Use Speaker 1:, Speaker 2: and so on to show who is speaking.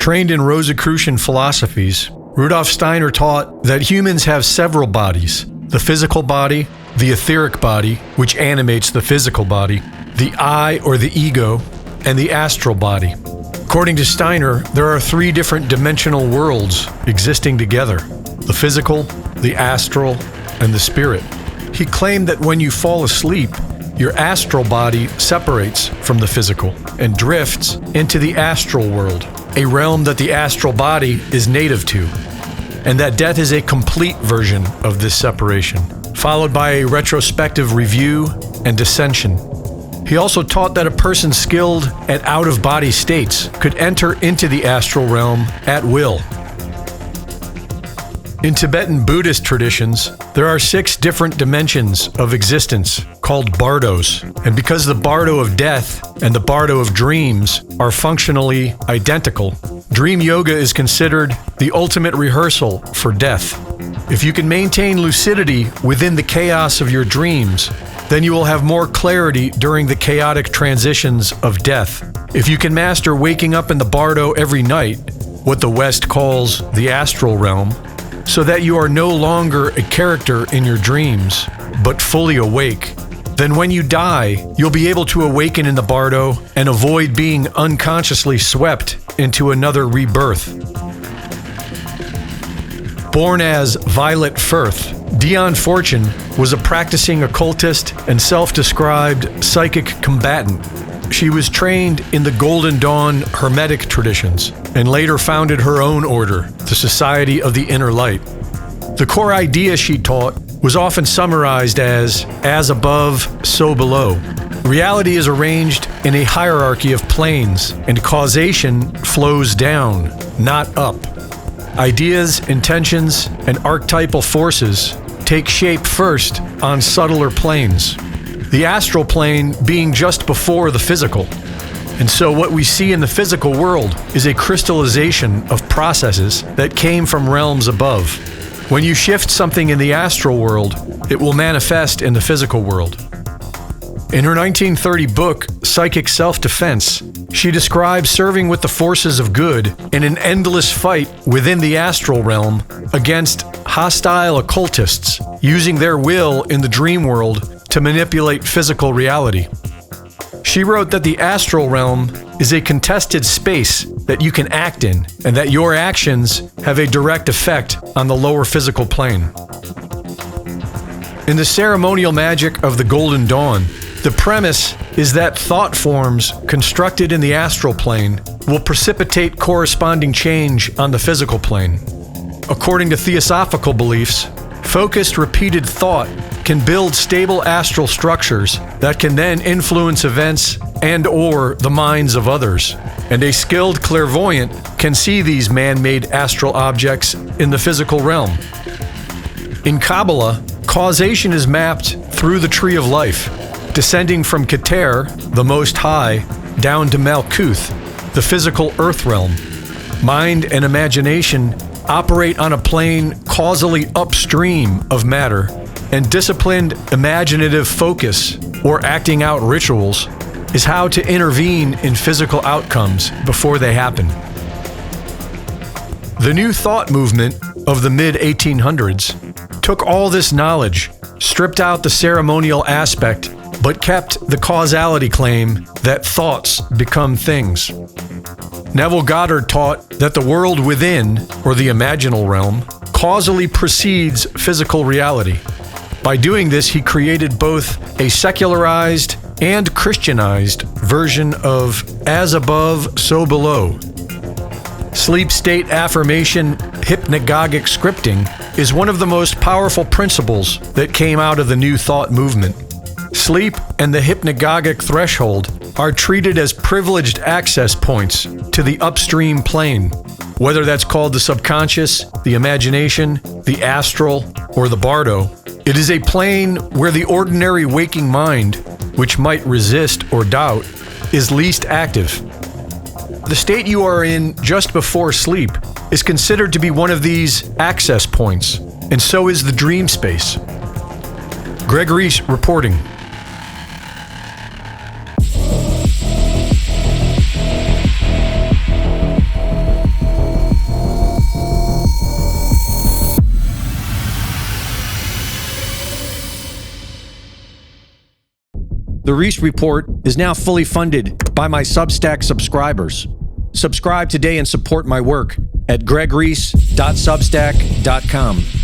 Speaker 1: Trained in Rosicrucian philosophies, Rudolf Steiner taught that humans have several bodies: the physical body, the etheric body, which animates the physical body, the I or the ego, and the astral body. According to Steiner, there are 3 different dimensional worlds existing together: the physical, the astral, and the spirit. He claimed that when you fall asleep, your astral body separates from the physical and drifts into the astral world, a realm that the astral body is native to, and that death is a complete version of this separation, followed by a retrospective review and dissension. He also taught that a person skilled at out-of-body states could enter into the astral realm at will. In Tibetan Buddhist traditions, there are 6 different dimensions of existence called bardos, and because the bardo of death and the bardo of dreams are functionally identical, dream yoga is considered the ultimate rehearsal for death. If you can maintain lucidity within the chaos of your dreams, then you will have more clarity during the chaotic transitions of death. If you can master waking up in the bardo every night, what the West calls the astral realm, so that you are no longer a character in your dreams, but fully awake, then when you die, you'll be able to awaken in the bardo and avoid being unconsciously swept into another rebirth. Born as Violet Firth, Dion Fortune was a practicing occultist and self-described psychic combatant. She was trained in the Golden Dawn Hermetic traditions and later founded her own order, the Society of the Inner Light. The core idea she taught was often summarized as above, so below. Reality is arranged in a hierarchy of planes, and causation flows down, not up. Ideas, intentions, and archetypal forces take shape first on subtler planes, the astral plane being just before the physical. And so what we see in the physical world is a crystallization of processes that came from realms above. When you shift something in the astral world, it will manifest in the physical world. In her 1930 book, Psychic Self-Defense, she describes serving with the forces of good in an endless fight within the astral realm against hostile occultists, using their will in the dream world to manipulate physical reality. She wrote that the astral realm is a contested space that you can act in, and that your actions have a direct effect on the lower physical plane. In the ceremonial magic of the Golden Dawn, the premise is that thought forms constructed in the astral plane will precipitate corresponding change on the physical plane. According to theosophical beliefs, focused, repeated thought can build stable astral structures that can then influence events and/or the minds of others. And a skilled clairvoyant can see these man-made astral objects in the physical realm. In Kabbalah, causation is mapped through the tree of life, descending from Keter, the Most High, down to Malkuth, the physical earth realm. Mind and imagination operate on a plane causally upstream of matter, and disciplined imaginative focus, or acting out rituals, is how to intervene in physical outcomes before they happen. The New Thought movement of the mid-1800s took all this knowledge, stripped out the ceremonial aspect, but kept the causality claim that thoughts become things. Neville Goddard taught that the world within, or the imaginal realm, causally precedes physical reality. By doing this, he created both a secularized and Christianized version of as above, so below. Sleep state affirmation hypnagogic scripting is one of the most powerful principles that came out of the New Thought movement. Sleep and the hypnagogic threshold are treated as privileged access points to the upstream plane, whether that's called the subconscious, the imagination, the astral, or the bardo. It is a plane where the ordinary waking mind, which might resist or doubt, is least active. The state you are in just before sleep is considered to be one of these access points, and so is the dream space. Greg Reese reporting. The Reese Report is now fully funded by my Substack subscribers. Subscribe today and support my work at gregreese.substack.com.